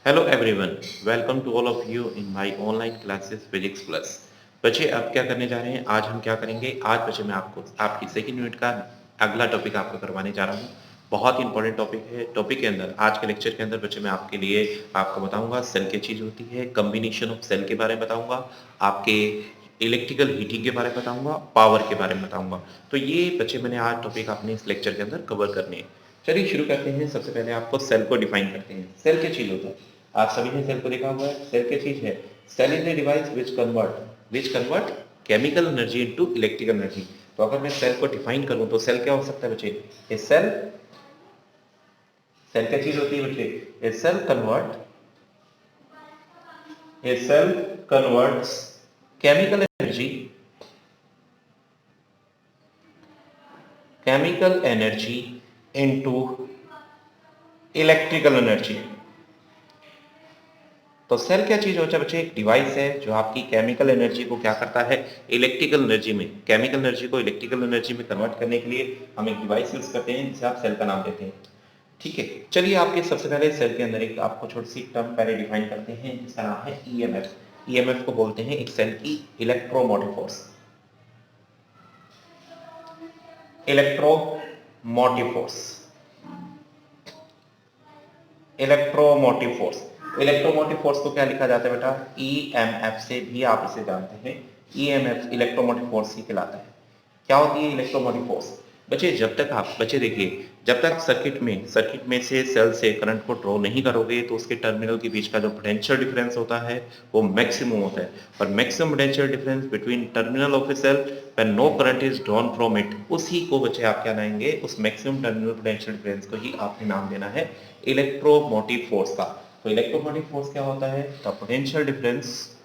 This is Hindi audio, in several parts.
Hello everyone, welcome to all of you in my online classes physics plus. बच्चे अब क्या करने जा रहे हैं? आज हम क्या करेंगे? आज बच्चे मैं आपको आपकी सेकंड यूनिट का अगला टॉपिक आपको करवाने जा रहा हूँ। बहुत ही इंपॉर्टेंट टॉपिक है। टॉपिक के अंदर आज के लेक्चर के अंदर बच्चे मैं आपके लिए आपको बताऊंगा सेल क्या चीज़ होती है, कम्बिनेशन ऑफ सेल के बारे में बताऊंगा, आपके इलेक्ट्रिकल हीटिंग के बारे में बताऊंगा, पावर के बारे में बताऊंगा। तो ये बच्चे मैंने आज टॉपिक अपने इस लेक्चर के अंदर कवर करने हैं। चलिए शुरू करते हैं। सबसे पहले आपको सेल को डिफाइन करते हैं। सेल क्या चीज़ होता है? आप सभी ने सेल को देखा हुआ है। सेल क्या चीज है? Cell is a device which convert chemical energy into electrical energy. तो अगर मैं सेल को डिफाइन करूं तो सेल क्या हो सकता है बच्चे? ए सेल सेल क्या चीज होती है बच्चे? A cell converts chemical energy into electrical energy. तो सेल क्या चीज होता है बच्चे? एक डिवाइस है जो आपकी केमिकल एनर्जी को क्या करता है? इलेक्ट्रिकल एनर्जी में, केमिकल एनर्जी को इलेक्ट्रिकल एनर्जी में कन्वर्ट करने के लिए हम एक डिवाइस यूज करते हैं जिसे आप सेल का नाम देते हैं। ठीक है, चलिए आपके सबसे पहले सेल के अंदर एक आपको छोटी सी टर्म पहले डिफाइन करते हैं जिसका नाम है ईएमएफ। ईएमएफ को बोलते हैं एक सेल की electromotive force. Electromotive force electromotive force electromotive force को क्या लिखा जाता है बेटा? ईएमएफ से भी आप इसे जानते हैं। ईएमएफ इलेक्ट्रोमोटिव फोर्स ही कहलाता है। क्या होती है इलेक्ट्रोमोटिव फोर्स? बच्चे जब तक आप बच्चे देखिए, जब तक सर्किट में से सेल से करंट को ड्रॉ नहीं करोगे तो उसके टर्मिनल के बीच का जो पोटेंशियल डिफरेंस होता है वो मैक्सिमम होता है। और maximum potential difference between terminal of a cell when no current is drawn from it, उसी को बच्चे आप क्या नामेंगे? उस मैक्सिमम टर्मिनल पोटेंशियल डिफरेंस को ही आपने नाम देना है इलेक्ट्रोमोटिव फोर्स का। तो इलेक्ट्रोमोटिव फोर्स क्या होता है? The potential difference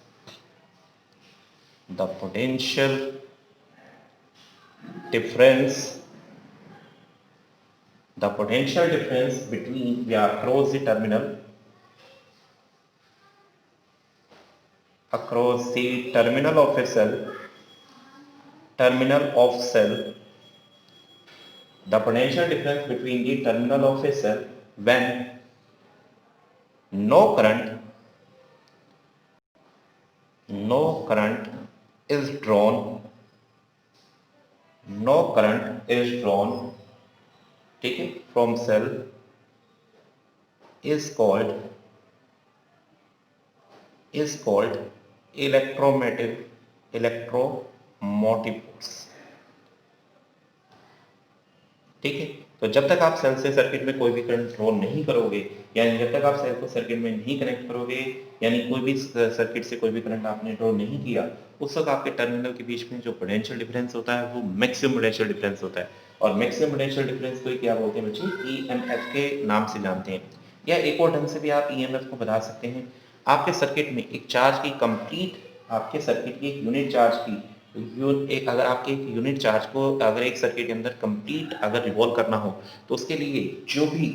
the potential difference between across the terminal of a cell, the potential difference between the terminal of a cell when no current is drawn ठीक है from cell is called electromotive force. ठीक है, तो जब तक आप सेल से सर्किट में कोई भी करंट ड्रॉ नहीं करोगे, यानी जब तक आप सेल को सर्किट में नहीं कनेक्ट करोगे, यानी कोई भी सर्किट से कोई भी करंट आपने ड्रॉ नहीं किया, उस वक्त आपके टर्मिनल के बीच में जो पोटेंशियल डिफरेंस होता है वो मैक्सिमम पोटेंशियल डिफरेंस होता है। और मैक्सिमम पोटेंशियल डिफरेंस को क्या बोलते हैं बच्चे? ईएमएफ के नाम से जानते हैं। या एक और ढंग से भी आप ईएमएफ को बता सकते हैं। आपके सर्किट में एक चार्ज की कंप्लीट आपके सर्किट की एक यूनिट चार्ज की अगर आपके एक यूनिट चार्ज को अगर एक सर्किट के अंदर कंप्लीट अगर रिवॉल्व करना हो तो उसके लिए जो भी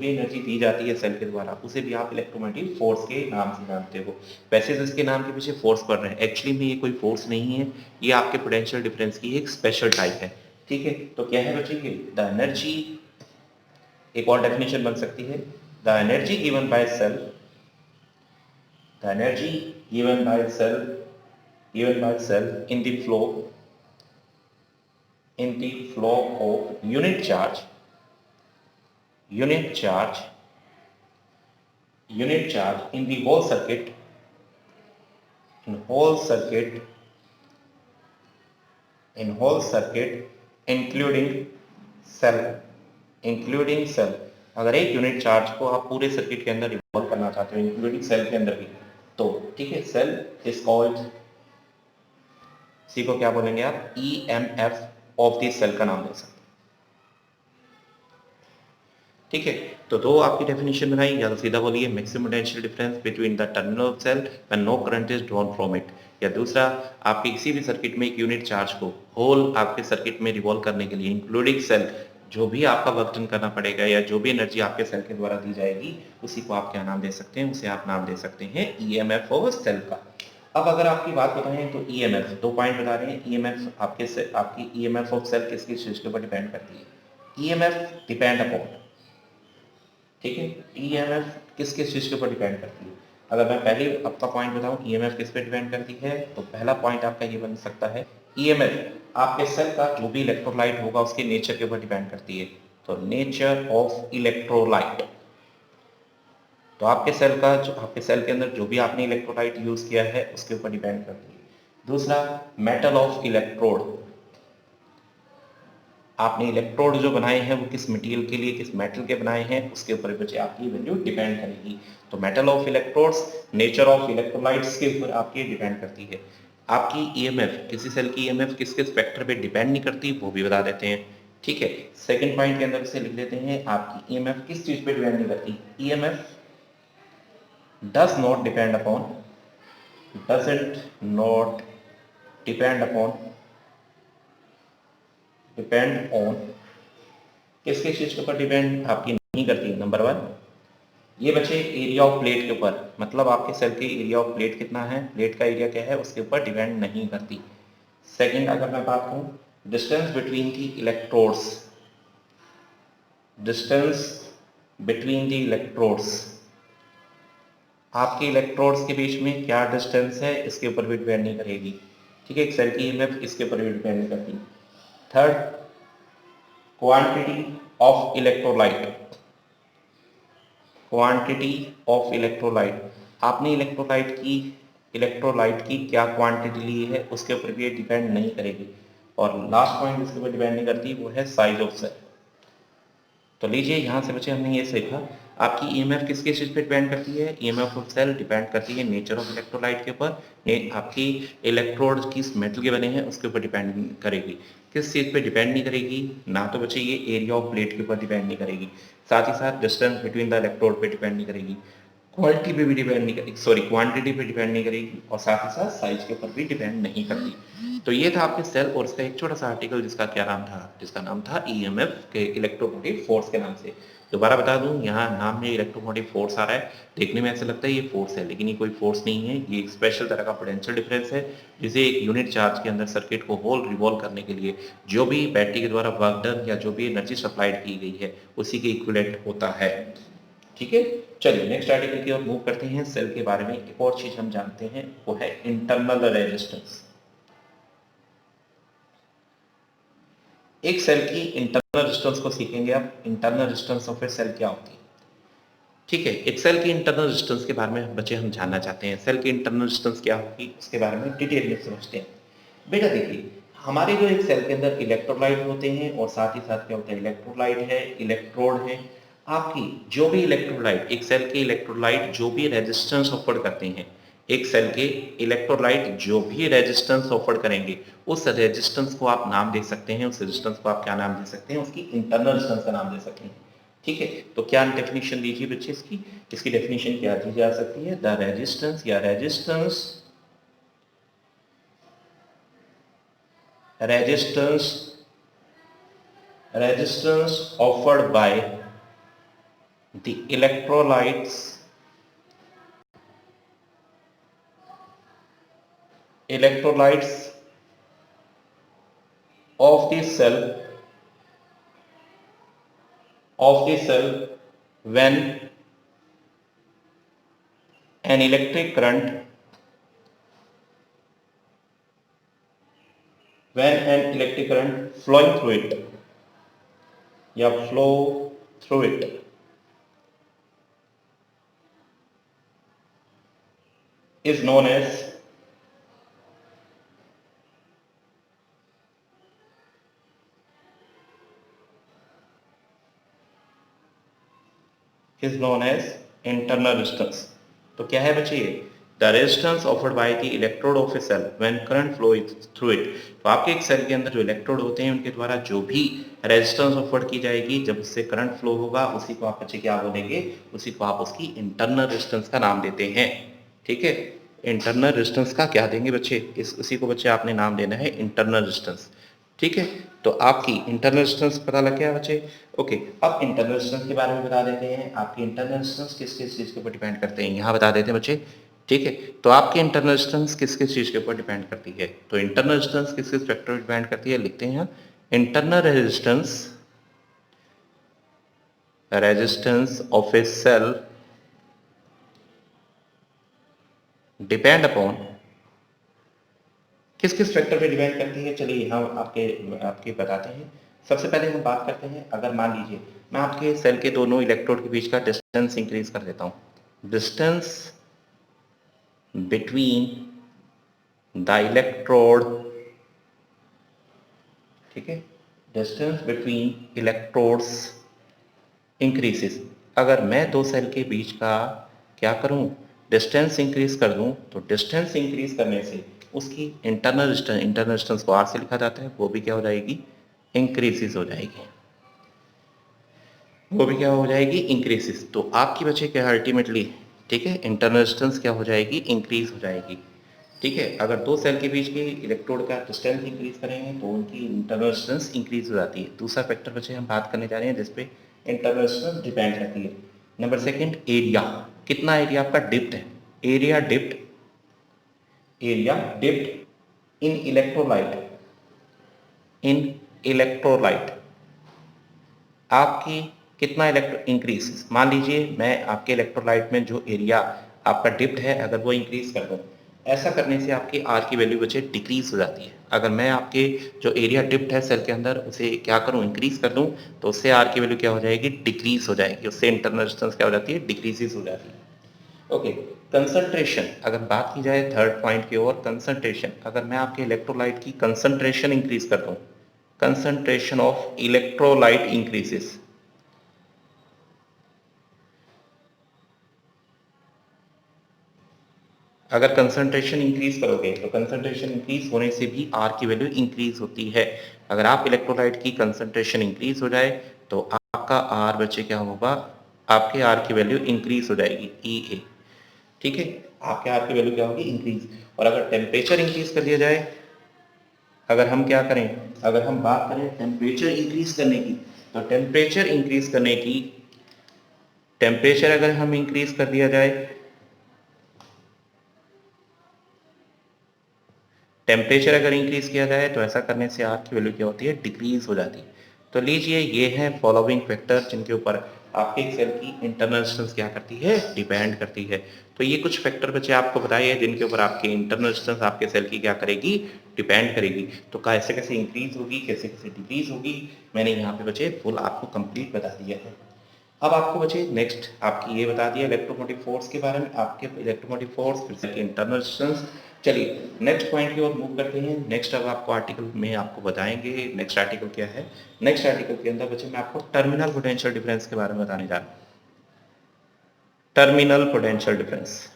एनर्जी दी जाती है सेल के द्वारा उसे भी आप इलेक्ट्रोमोटिव फोर्स के नाम से जानते हो। वैसे इसके नाम के पीछे फोर्स पड़ रहे हैं, एक्चुअली में ये कोई फोर्स नहीं है, ये आपके पोटेंशियल डिफरेंस की एक स्पेशल टाइप है। ठीक है, तो क्या है बच्चे? द एनर्जी, एक और डेफिनेशन बन सकती है, the energy given by cell the energy given by cell in the flow of unit charge in the whole circuit including cell। अगर एक यूनिट चार्ज को आप पूरे सर्किट के अंदर रिवॉल्व करना चाहते हो इंक्लूडिंग सेल के अंदर भी, तो ठीक है, सेल इज कॉल्ड, सी को क्या बोलेंगे आप? ईएमएफ ऑफ द सेल का नाम दे सकते हैं। ठीक है, तो दो आपकी डेफिनेशन बनाई, या तो सीधा बोलिए maximum potential difference between the terminal of cell when no current is drawn from it, या दूसरा आपके किसी भी सर्किट में एक यूनिट चार्ज को होल आपके सर्किट में रिवॉल्व करने के लिए इंक्लूडिंग सेल जो भी आपका वर्क डन करना पड़ेगा या जो भी एनर्जी आपके सेल के द्वारा दी जाएगी उसी को आप क्या नाम दे सकते हैं? उसे आप नाम दे सकते हैं ईएमएफ ऑफ सेल का। अब अगर आपकी बात बताएं तो ईएमएफ, दो पॉइंट बता रहे हैं। ईएमएफ आपकी ईएमएफ ऑफ सेल किसकी चीज के ऊपर डिपेंड करती है? ईएमएफ डिपेंड अपॉन, ठीक है। ईएमएफ किस किस चीज़ के ऊपर डिपेंड करती है? अगर मैं पहले आपका पॉइंट बताऊं ईएमएफ किस पे डिपेंड करती है, तो पहला पॉइंट आपका ये बन सकता है, ईएमएफ आपके सेल का जो भी इलेक्ट्रोलाइट होगा उसके नेचर के ऊपर डिपेंड करती है। तो नेचर ऑफ इलेक्ट्रोलाइट, तो आपके सेल के अंदर जो भी आपने इलेक्ट्रोलाइट यूज किया है उसके ऊपर डिपेंड करती है। दूसरा, मेटल ऑफ इलेक्ट्रोड, आपने इलेक्ट्रोड जो बनाए हैं वो किस मटेरियल के लिए, किस मेटल के बनाए हैं, उसके ऊपर बच्चे आपकी वैल्यू डिपेंड करेगी। तो metal of electrodes, nature of electrolytes के ऊपर आपकी डिपेंड करती है। आपकी ईएमएफ, किसी सेल की ईएमएफ किस किस फैक्टर पे डिपेंड नहीं करती, वो भी बता देते हैं। ठीक है, सेकंड पॉइंट के अंदर इसे लिख देते हैं, आपकी ईएमएफ किस चीज पे डिपेंड नहीं करती। EMF does not depend upon, doesn't not depend upon, depend on, किस किस चीज के ऊपर डिपेंड आपकी नहीं करती है। नंबर 1, ये बच्चे एरिया ऑफ प्लेट के ऊपर, मतलब आपके सेल के एरिया ऑफ प्लेट कितना है, प्लेट का एरिया क्या है, उसके ऊपर डिपेंड नहीं करती। सेकंड, अगर मैं बात करूं distance between the electrodes, distance between the electrodes, आपके इलेक्ट्रोड्स के बीच में क्या डिस्टेंस है इसके ऊपर भी डिपेंड नहीं करेगी। ठीक है, एक सेल की ईएमएफ इसके ऊपर भी डिपेंड नहीं करती। Third, quantity of electrolyte, quantity of electrolyte, आपने इलेक्ट्रोलाइट की क्या क्वांटिटी ली है उसके ऊपर भी ये डिपेंड नहीं करेगी। और लास्ट पॉइंट इसके ऊपर डिपेंड नहीं करती, वो है साइज ऑफ सेल। तो लीजिए यहाँ से बच्चे हमने ये सीखा, आपकी ईएमएफ किस किस चीज़ पे डिपेंड करती है। ईएमएफ ऑफ सेल डिपेंड करती है नेचर ऑफ इलेक्ट्रोलाइट के ऊपर, आपकी इलेक्ट्रोड किस मेटल के बने हैं उसके ऊपर डिपेंड करेगी। किस चीज़ पे डिपेंड नहीं करेगी, ना तो बच्चे ये एरिया ऑफ प्लेट के ऊपर डिपेंड नहीं करेगी, साथ ही साथ डिस्टेंस बिटवीन द इलेक्ट्रोड पे डिपेंड नहीं करेगी, क्वालिटी पे भी डिपेंड नहीं करेगी, सॉरी क्वांटिटी पे डिपेंड नहीं करेगी, और साथ ही साथ साइज के ऊपर भी डिपेंड नहीं करती। तो ये था आपके सेल और इसका एक छोटा सा आर्टिकल जिसका क्या नाम था, जिसका नाम था ईएमएफ के इलेक्ट्रोमोटिव फोर्स के नाम से। दोबारा बता दूं, यहाँ नाम में इलेक्ट्रोमोटिव फोर्स आ रहा है, देखने में ऐसा लगता है ये फोर्स है, लेकिन ये कोई फोर्स नहीं है, ये एक स्पेशल तरह का पोटेंशियल डिफरेंस है, जिसे एक यूनिट चार्ज के अंदर सर्किट को होल रिवॉल्व करने के लिए जो भी बैटरी के द्वारा वर्क डन या जो भी एनर्जी सप्लाइड की गई है उसी के इक्विवेलेंट होता है। ठीक है, चलिए नेक्स्ट आर्टिकल की ओर मूव करते हैं। सेल के बारे में एक और चीज हम जानते हैं, वो है इंटरनल रेजिस्टेंस। एक सेल की इंटरनल रेजिस्टेंस को सीखेंगे आप, internal resistance of a cell क्या होती है। ठीक है, एक सेल की इंटरनल रेजिस्टेंस के बारे में बच्चे हम जानना चाहते हैं, सेल की इंटरनल रेजिस्टेंस क्या होगी उसके बारे में डिटेल में समझते हैं। बेटा देखिए, हमारे जो एक सेल के अंदर इलेक्ट्रोलाइट होते हैं और साथ ही साथ क्या होता है, इलेक्ट्रोलाइट है, इलेक्ट्रोड है, आपकी जो भी इलेक्ट्रोलाइट, एक सेल के इलेक्ट्रोलाइट जो भी रेजिस्टेंस ऑफर करते हैं, एक सेल के इलेक्ट्रोलाइट जो भी रेजिस्टेंस ऑफर करेंगे, उस रेजिस्टेंस को आप नाम दे सकते हैं, उस रेजिस्टेंस को आप क्या नाम दे सकते हैं, उसकी इंटरनल रेजिस्टेंस का नाम दे सकते हैं। ठीक है, तो क्या डेफिनेशन दीजिए बच्चे इसकी, इसकी डेफिनेशन क्या दी जा सकती है, द रेजिस्टेंस या resistance offered by the electrolytes of the cell when an electric current flowing through it या flow through it is known as internal resistance। तो क्या है बच्चे ये, the resistance offered by the electrode of a cell when current flow through it. तो आपके एक सेल के अंदर जो इलेक्ट्रोड होते हैं उनके द्वारा जो भी रेजिस्टेंस ऑफर्ड की जाएगी, जब उससे करंट फ्लो होगा उसी को आप बच्चे क्या बोलेंगे, उसी को आप उसकी इंटरनल रेजिस्टेंस का नाम देते हैं। ठीक है, इंटरनल रेजिस्टेंस का क्या देंगे बच्चे, उसी को बच्चे आपने नाम देना है इंटरनल रेजिस्टेंस। ठीक है, तो आपकी इंटरनल रेजिस्टेंस पता लग गया बच्चे। ओके, अब इंटरनल रेजिस्टेंस के बारे में बता देते हैं, आपकी इंटरनल रेजिस्टेंस किस किस चीज़ के ऊपर डिपेंड करते हैं, यहाँ बता देते हैं बच्चे। ठीक है, तो आपकी इंटरनल रेजिस्टेंस किस किस चीज़ के ऊपर डिपेंड करती है, तो इंटरनल रेजिस्टेंस किस किस फैक्टर पर डिपेंड करती है, लिखते हैं internal resistance resistance of a cell depend upon, किस किस फैक्टर पे डिपेंड करती है, चलिए हम आपके बताते हैं। सबसे पहले हम बात करते हैं, अगर मान लीजिए मैं आपके सेल के दोनों इलेक्ट्रोड के बीच का डिस्टेंस इंक्रीज कर देता हूं, डिस्टेंस बिटवीन द इलेक्ट्रोड, ठीक है, डिस्टेंस बिटवीन इलेक्ट्रोड्स इंक्रीजेस। अगर मैं दो सेल के बीच का क्या करूं, डिस्टेंस इंक्रीज कर दूं, तो डिस्टेंस इंक्रीज करने से उसकी इंटरनल डिस्टेंस को आर से लिखा जाता है, वो भी क्या हो जाएगी, इंक्रीजेस हो जाएगी, वो भी क्या हो जाएगी, इंक्रीजेस। तो आपकी बचे क्या अल्टीमेटली, ठीक है, इंटरनल डिस्टेंस क्या हो जाएगी, इंक्रीज हो जाएगी। ठीक है, अगर दो सेल के बीच के इलेक्ट्रोड का डिस्टेंस इंक्रीज करेंगे तो उनकी इंटरनल डिस्टेंस इंक्रीज हो जाती है। दूसरा फैक्टर बचे हम बात करने जा रहे हैं जिसपे इंटरनल डिस्टेंस डिपेंड करती है। नंबर सेकंड, एरिया, कितना एरिया आपका डिप्ट है, एरिया डिप्ट, एरिया डिप्ट इन इलेक्ट्रोलाइट, इन इलेक्ट्रोलाइट आपकी कितना इलेक्ट्रो इंक्रीज, मान लीजिए मैं आपके इलेक्ट्रोलाइट में जो एरिया आपका डिप्ट है अगर वो इंक्रीज कर दूं, ऐसा करने से आपकी आर की वैल्यू बचे डिक्रीज हो जाती है। अगर मैं आपके जो एरिया डिप्ट है सेल के अंदर उसे क्या करूं, इंक्रीज कर दूं, तो उससे आर की वैल्यू क्या हो जाएगी, डिक्रीज हो जाएगी, उससे इंटरनल डिस्टेंस क्या हो जाती है, डिक्रीजेस हो जाती है। ओके, कंसंट्रेशन, अगर बात की जाए थर्ड पॉइंट की ओर, कंसंट्रेशन, अगर मैं आपके इलेक्ट्रोलाइट की कंसंट्रेशन इंक्रीज कर दूं, कंसंट्रेशन ऑफ इलेक्ट्रोलाइट इंक्रीजेस, अगर कंसंट्रेशन इंक्रीज करोगे तो कंसंट्रेशन इंक्रीज होने से भी आर की वैल्यू इंक्रीज होती है। अगर आप इलेक्ट्रोलाइट की कंसंट्रेशन इंक्रीज हो जाए तो आपका आर बचे क्या होगा, आपके आर की वैल्यू इंक्रीज हो जाएगी, ई ए, ठीक है, आपके आर की वैल्यू क्या होगी, इंक्रीज। और अगर टेम्परेचर इंक्रीज कर दिया जाए, अगर हम क्या करें, अगर हम बात करें टेम्परेचर इंक्रीज करने की, तो टेम्परेचर इंक्रीज करने की, टेम्परेचर अगर हम इंक्रीज कर दिया जाए, टेम्परेचर अगर इंक्रीज किया जाए तो ऐसा करने से आर की वैल्यू क्या होती है, डिक्रीज हो जाती है। तो लीजिए ये है फॉलोइंग फैक्टर जिनके ऊपर आपके सेल की इंटरनल डिस्टेंस क्या करती है, डिपेंड करती है। तो ये कुछ फैक्टर बच्चे आपको बताए हैं जिनके ऊपर आपकी इंटरनल डिस्टेंस आपके सेल की क्या करेगी, डिपेंड करेगी। तो कैसे कैसे इंक्रीज होगी, कैसे कैसे डिक्रीज होगी, मैंने यहाँ पे बच्चे फुल आपको कंप्लीट बता दिया है। अब आपको बचे नेक्स्ट आपकी ये बता दिया इलेक्ट्रोमोटिव फोर्स के बारे में, आपके इलेक्ट्रोमोटिव फोर्स फिर से इंटरनल डिस्टेंस। चलिए नेक्स्ट पॉइंट की ओर मूव करते हैं। नेक्स्ट अब आपको आर्टिकल में आपको बताएंगे, नेक्स्ट आर्टिकल क्या है। नेक्स्ट आर्टिकल के अंदर बच्चे मैं आपको टर्मिनल पोटेंशियल डिफरेंस के बारे में बताने जा रहा हूँ। Terminal potential difference,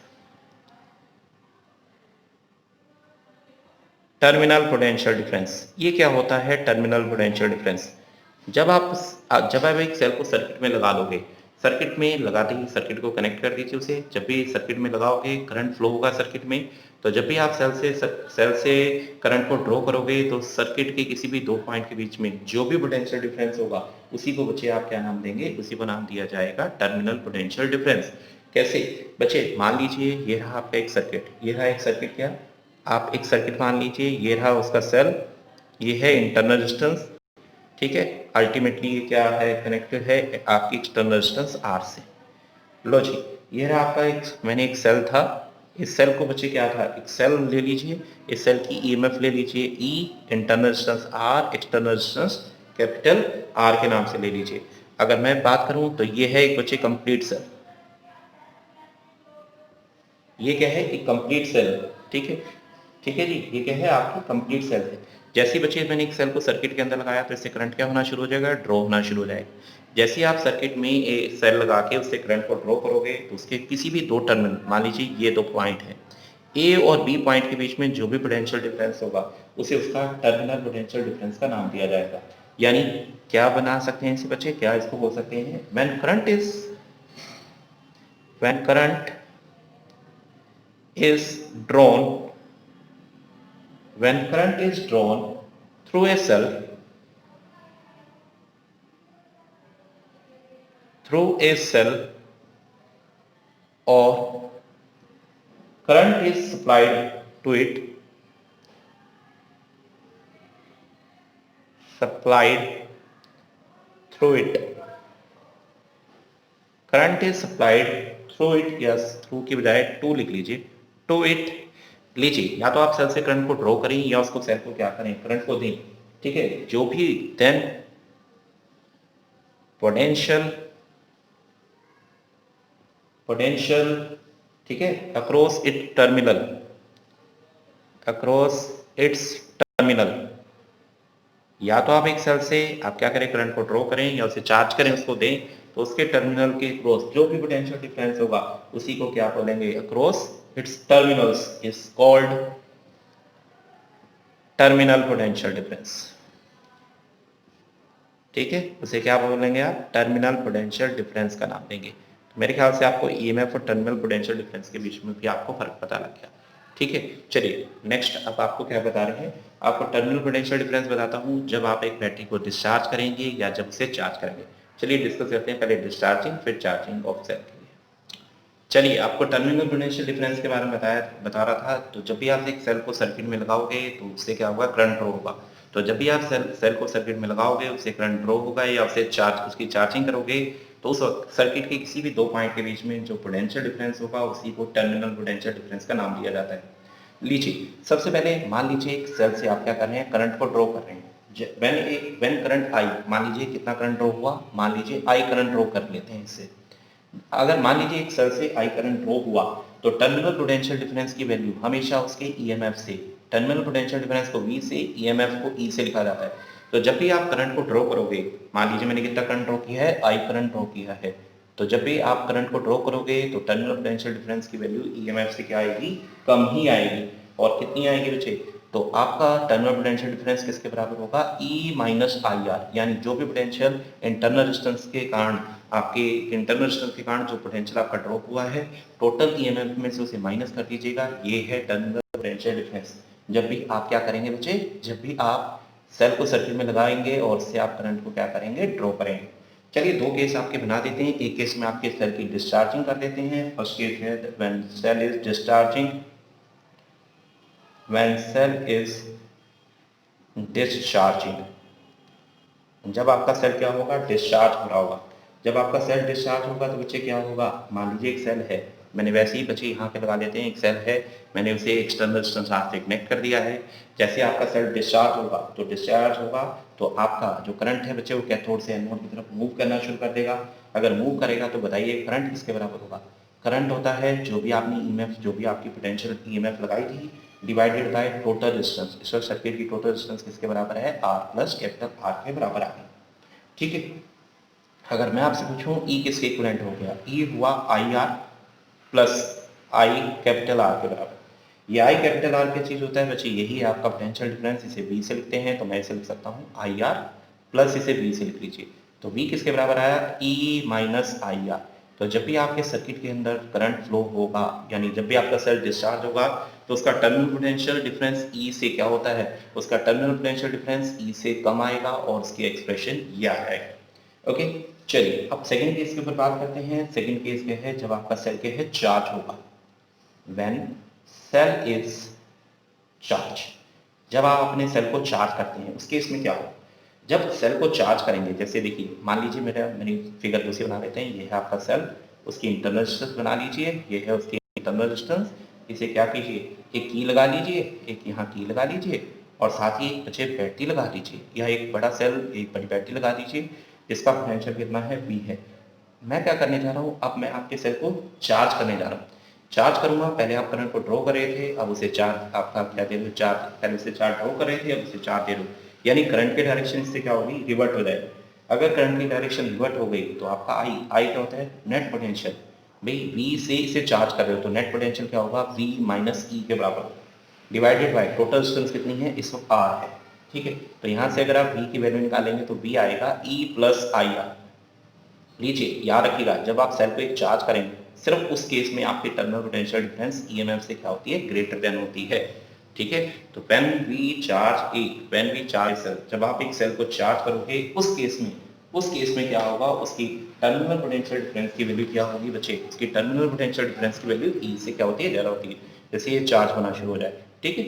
terminal potential difference ये क्या होता है, टर्मिनल पोटेंशियल डिफरेंस, जब आप एक सेल को सर्किट में लगा लोगे, सर्किट में लगाते ही सर्किट को कनेक्ट कर दीजिए उसे, जब भी सर्किट में लगाओगे करंट फ्लो होगा सर्किट में, तो जब भी आप सेल से करंट को ड्रॉ करोगे तो सर्किट के किसी भी दो पॉइंट के बीच में जो भी पोटेंशियल डिफरेंस होगा उसी को बच्चे आप क्या नाम देंगे, उसी को नाम दिया जाएगा टर्मिनल पोटेंशियल डिफरेंस। कैसे बच्चे, मान लीजिए ये रहा आपका एक सर्किट, ये रहा एक सर्किट, क्या आप एक सर्किट मान लीजिए, ये रहा उसका सेल, ये है इंटरनल डिस्टेंस, ठीक है, अल्टीमेटली ये क्या है, कनेक्टेड है आपकी एक्सटर्नल डिस्टेंस आर से। लो जी, ये रहा आपका मैंने एक सेल था, इस सेल को बच्चे क्या था, एक सेल ले लीजिए, इस सेल की ईएमएफ ले लीजिए E, internal distance R, external distance capital R के नाम से ले लीजिए। अगर मैं बात करूं तो ये है एक बच्चे कंप्लीट सेल, ये क्या है, एक कंप्लीट सेल, ठीक है, ठीक है जी, ये क्या है आपकी कंप्लीट सेल है। जैसे ही बच्चे मैंने एक सेल को सर्किट के अंदर लगाया तो इससे करंट क्या होना शुरू हो जाएगा, ड्रॉ होना शुरू हो जाएगा। जैसे ही आप सर्किट में एक सेल लगा के उससे करंट को ड्रॉ करोगे तो उसके किसी भी दो टर्मिनल, मान लीजिए ये दो पॉइंट है, ए और बी पॉइंट के बीच में जो भी पोटेंशियल डिफरेंस होगा उसे उसका टर्मिनल पोटेंशियल डिफरेंस का नाम दिया जाएगा। यानी क्या बना सकते हैं इसे बच्चे, क्या इसको बोल सकते हैं, when current is drawn when current is drawn through a cell, or current is supplied through it current is supplied through it, या थ्रू की बजाय टू लिख लीजिए, टू इट। लीजिए, या तो आप सेल से करंट को ड्रॉ करें या उसको सेल को क्या करें, करंट को दें। ठीक है, जो भी देन पोटेंशियल पोटेंशियल ठीक है, across it terminal, across its terminal. या तो आप एक सेल से आप क्या करें, करंट को ड्रॉ करें या उसे चार्ज करें, उसको दें, तो उसके टर्मिनल के क्रॉस जो भी पोटेंशियल डिफरेंस होगा उसी को क्या बोलेंगे, across its terminals is called terminal potential difference. ठीक है, उसे क्या बोलेंगे आप, टर्मिनल पोटेंशियल डिफरेंस का नाम देंगे। तो मेरे ख्याल से आपको ईएमएफ और टर्मिनल पोटेंशियल डिफरेंस के बीच में भी आपको फर्क पता लग गया। ठीक है, चलिए नेक्स्ट अब आपको क्या बता रहे हैं, आपको टर्मिनल पोटेंशियल डिफरेंस बताता हूं जब आप एक बैटरी को डिस्चार्ज करेंगे या जब उसे चार्ज करेंगे। चलिए डिस्कस करते हैं, पहले डिस्चार्जिंग फिर चार्जिंग ऑफ सेल के लिए। चलिए, आपको टर्मिनल पोटेंशियल डिफरेंस के बारे में बता रहा था। तो जब भी आप एक सेल को सर्किट में लगाओगे तो उससे क्या होगा, करंट फ्लो होगा। तो जब भी आप सेल को सर्किट में लगाओगे उससे करंट फ्लो होगा या उसकी चार्जिंग करोगे, तो उस वक्त सर्किट के किसी भी दो पॉइंट के बीच में जो पोटेंशियल डिफरेंस होगा उसी को टर्मिनल पोटेंशियल डिफरेंस का नाम दिया जाता है। लीजिए, सबसे पहले मान लीजिए एक सेल से आप क्या कर रहे हैं, करंट को ड्रॉ कर रहे हैं। व्हेन करंट आई, मान लीजिए कितना करंट ड्रॉ हुआ, मान लीजिए आई करंट ड्रॉ कर लेते हैं इससे। अगर मान लीजिए एक सेल से आई करंट ड्रॉ हुआ तो टर्मिनल पोटेंशियल डिफरेंस की वैल्यू हमेशा उसके ईएमएफ से, टर्मिनल पोटेंशियल डिफरेंस को V से, ईएमएफ को E से लिखा जाता है। तो जब भी आप करंट को ड्रॉ करोगे, मान लीजिए मैंने कितना करंट ड्रॉ किया है, आई करंट ड्रॉ किया है, तो जब भी आप करंट को ड्रॉ करोगे तो टर्मिनल पोटेंशियल डिफरेंस की वैल्यू ईएमएफ से क्या आएगी, कम ही आएगी। और कितनी आएगी बच्चे, तो आपका टर्मिनल पोटेंशियल डिफरेंस किसके बराबर होगा, E माइनस आई आर, यानी जो भी पोटेंशियल इंटरनल रेजिस्टेंस के कारण, आपके इंटरनल रेजिस्टेंस के कारण जो पोटेंशियल आपका ड्रॉप हुआ है, टोटल ईएमएफ में से उसे माइनस कर दीजिएगा, ये है टर्मिनल पोटेंशियल डिफरेंस। जब भी आप क्या करेंगे बच्चे, जब भी आप सेल को सर्किट में लगाएंगे और उससे आप करंट को क्या करेंगे, ड्रॉ करेंगे। चलिए दो केस आपके बना देते हैं। एक केस में आपके सेल की डिस्चार्जिंग कर देते हैं। फर्स्ट केस है when cell is discharging, when cell is discharging, जब आपका सेल क्या होगा, डिस्चार्ज हो रहा होगा। जब आपका सेल डिस्चार्ज होगा तो बच्चे क्या होगा, मान लीजिए एक सेल है, मैंने वैसे ही बच्चे यहाँ पे लगा लेते हैं, एक सेल है, मैंने उसे एक्सटर्नल रेजिस्टेंस से कनेक्ट कर दिया है। जैसे आपका सेल डिस्चार्ज होगा तो आपका जो करंट है बच्चे वो कैथोड से एनोड की तरफ मूव करना शुरू कर देगा। अगर मूव करेगा तो बताइए करंट किसके बराबर होगा, करंट होता है जो भी आपने ईएमएफ, जो भी आपकी पोटेंशियल ईएमएफ लगाई थी, डिवाइडेड बाय टोटल रेजिस्टेंस। इस वक्त सर्किट की टोटल रेजिस्टेंस किसके बराबर है, R प्लस कैपिटल R के बराबर आ गई। ठीक है, अगर मैं आपसे पूछूं E किसके इक्विवेलेंट हो गया, E हुआ I R plus I capital R के बराबर। ये आई कैपिटल आर क्या चीज होता है बच्चे, यही है आपका पोटेंशियल डिफरेंस। इसे V से लिखते हैं तो मैं इसे लिख सकता हूँ आई आर प्लस इसे V से लिख लीजिए। तो V किसके बराबर आया, E माइनस आई आर। तो जब भी आपके सर्किट के अंदर करंट फ्लो होगा, यानी जब भी आपका सेल डिस्चार्ज होगा, तो उसका टर्मिनल पोटेंशियल डिफरेंस E से क्या होता है, उसका टर्मिनल पोटेंशियल डिफरेंस E से कम आएगा और उसकी एक्सप्रेशन ये आ जाएगा। ओके, चलिए अब सेकंड केस के ऊपर बात करते हैं। सेकंड केस क्या है, जब आपका सेल क्या है, चार्ज होगा। व्हेन सेल इज चार्ज, जब आप अपने सेल को चार्ज करते हैं उस केस में क्या होगा, जब सेल को चार्ज करेंगे, जैसे देखिए मान लीजिए मेरी फिगर दूसरी बना लेते हैं, ये है आपका सेल, उसकी इंटरनल रेजिस्टेंस बना लीजिए, ये है उसकी इंटरनल रेजिस्टेंस। इसे क्या कीजिए, एक की लगा लीजिए, एक यहाँ की लगा लीजिए, और साथ ही एक बच्चे बैटरी लगा दीजिए, या एक बड़ा सेल एक बड़ी बैटरी लगा दीजिए, जिसका पोटेंशियल कितना है, V है। मैं क्या करने जा रहा हूँ, अब मैं आपके सेल को चार्ज करने जा रहा हूँ। चार्ज करूंगा, पहले आप करंट को ड्रॉ कर रहे थे, अब उसे चार्ज आपका क्या दे रहे हो, चार्ज, पहले उसे चार्ज ड्रॉ कर रहे थे, अब उसे चार्ज दे रहे हो, यानी करंट की डायरेक्शन इससे क्या होगी, रिवर्ट हो जाएगी। अगर करंट की डायरेक्शन रिवर्ट हो गई तो आपका आई क्या होता है, नेट पोटेंशियल। भाई V से इसे चार्ज कर रहे हो तो नेट पोटेंशियल क्या होगा, V माइनस E के बराबर होगा, डिवाइडेड बाय टोटल रेजिस्टेंस कितनी है, इस वक्त R है। ठीक है, तो यहाँ से अगर आप V की वैल्यू निकालेंगे तो V आएगा E प्लस आई आर। लीजिए याद रखिएगा, जब आप सेल को एक चार्ज करेंगे, सिर्फ उस केस में आपकी टर्मिनल पोटेंशियल डिफरेंस ईएमएफ से क्या होती है, ग्रेटर देन होती है। ठीक है, तो व्हेन वी चार्ज सेल, जब आप एक सेल को चार्ज करोगे उस केस में क्या होगा, उसकी टर्मिनल पोटेंशियल डिफरेंस की वैल्यू क्या होगी बच्चे, उसकी टर्मिनल पोटेंशियल डिफरेंस की वैल्यू E से क्या होती है, ज्यादा होती है, जैसे ये चार्ज होना शुरू हो जाए। ठीक है,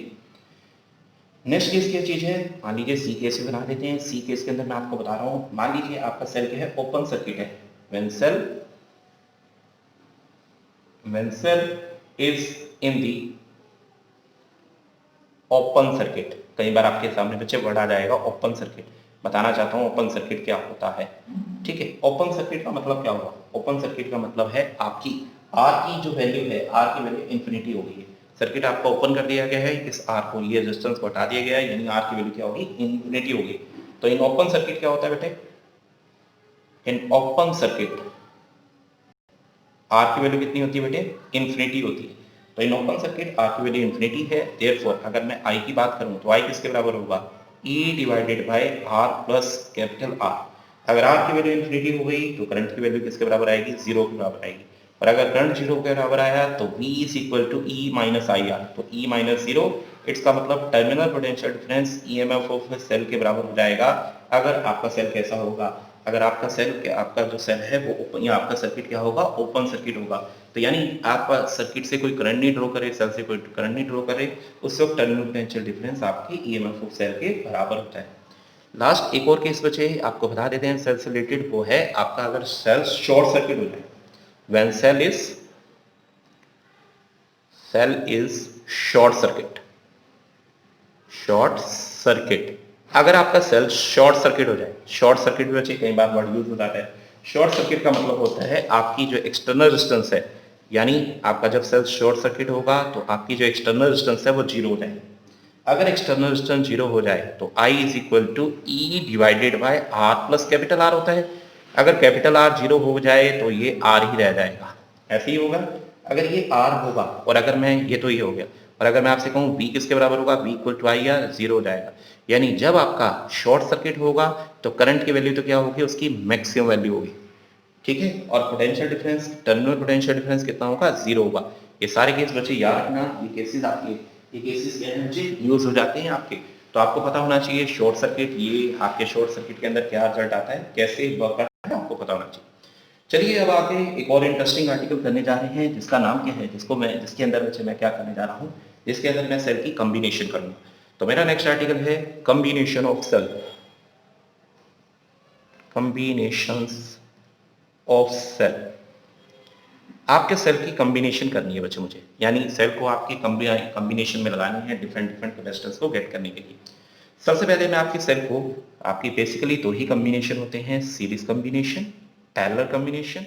नेक्स्ट केस क्या चीज है, मान लीजिए सी केस भी बना देते हैं। सी केस के अंदर मैं आपको बता रहा हूँ, मान लीजिए आपका सेल क्या है, ओपन सर्किट है। When cell when cell is in the open circuit. कई बार आपके सामने बच्चे वर्ड आ जाएगा ओपन सर्किट। बताना चाहता हूँ ओपन सर्किट क्या होता है। ठीक है, ओपन सर्किट का मतलब क्या हुआ? ओपन सर्किट का मतलब है आपकी आर की जो वैल्यू है, आर की वैल्यू इन्फिनिटी हो गई है। सर्किट आपका ओपन कर दिया गया है, इस आर को, ये रेजिस्टेंस को हटा दिया गया है, यानी आर की वैल्यू क्या होगी? इन्फिनिटी होगी। तो इन ओपन सर्किट क्या होता है बेटे? इन ओपन सर्किट आर की वैल्यू कितनी होती है बेटे? इन्फिनिटी होती है। तो इन ओपन सर्किट आर की वैल्यू इन्फिनिटी है। देयरफॉर अगर मैं आई की बात करूं तो आई किसके बराबर होगा? E divided by R plus capital R. अगर आर की वैल्यू इन्फिनिटी हो गई तो करंट की वैल्यू किसके बराबर आएगी? जीरो के बराबर आएगी। और अगर करंट जीरो के बराबर आया तो V is equal to E minus I R. तो ई माइनस जीरो, इट्स का मतलब terminal potential difference EMF of cell के बराबर हो जाएगा। अगर आपका सेल कैसा होगा? अगर आपका सेल, आपका जो सेल है वो ओपन, या आपका सर्किट क्या होगा? ओपन सर्किट होगा। तो यानी आपका सर्किट से कोई करंट नहीं ड्रॉ करे, सेल से कोई करंट नहीं ड्रॉ करे, उस वक्त टर्मिनल पोटेंशियल डिफरेंस आपके ईएमएफ ऑफ सेल के बराबर होता है। लास्ट एक और केस बचे, आपको बता देते हैं सेल से रिलेटेड, वो है आपका अगर सेल शॉर्ट सर्किट हो जाए। When cell is short circuit. अगर आपका सेल शॉर्ट सर्किट हो जाए, शॉर्ट सर्किट भी बच्चे कई बार वर्ड यूज हो जाता है। शॉर्ट सर्किट का मतलब होता है आपकी जो एक्सटर्नल रेजिस्टेंस है, यानी आपका जब सेल शॉर्ट सर्किट होगा तो आपकी जो एक्सटर्नल रेजिस्टेंस है वो जीरो हो जाएगी। अगर एक्सटर्नल रेजिस्टेंस जीरो हो जाए तो I is equal to E divided by R plus capital R होता है। अगर कैपिटल आर जीरो हो जाए तो ये आर ही रह जाएगा, ऐसे ही होगा। अगर ये आर होगा और अगर मैं, ये तो ये हो गया, और अगर मैं आपसे कहूँ बी किसके बराबर होगा? V equal to I R, zero हो जाएगा। यानी जब आपका शॉर्ट सर्किट होगा तो करंट की वैल्यू तो क्या होगी? उसकी मैक्सिमम वैल्यू होगी। ठीक है, और potential difference, terminal potential difference कितना होगा? जीरो होगा। ये सारे केस बच्चे याद रखना, ये केसेस आपके, ये केसेस क्या है बच्चे? यूज हो जाते हैं आपके। तो आपको पता होना चाहिए शॉर्ट सर्किट, ये आपके शॉर्ट सर्किट के अंदर क्या रिजल्ट आता है, कैसे वर्क करता है, आपको पता होना चाहिए। चलिए अब आगे एक और इंटरेस्टिंग आर्टिकल करने जा रहे हैं, जिसका नाम क्या है, जिसके अंदर बच्चे मैं क्या करने जा रहा हूँ, जिसके अंदर मैं सेल की कॉम्बिनेशन करूंगा। तो मेरा नेक्स्ट आर्टिकल है combination of cell, combinations of cell. आपके सेल की कॉम्बिनेशन करनी है बच्चे मुझे, यानी सेल को आपकी कॉम्बिनेशन में लगानी है डिफरेंट डिफरेंट कैपेसिटेंस को गेट करने के लिए। सबसे पहले मैं आपकी सेल को, आपकी बेसिकली दो ही कॉम्बिनेशन होते हैं, सीरीज कॉम्बिनेशन, पैरेलल कॉम्बिनेशन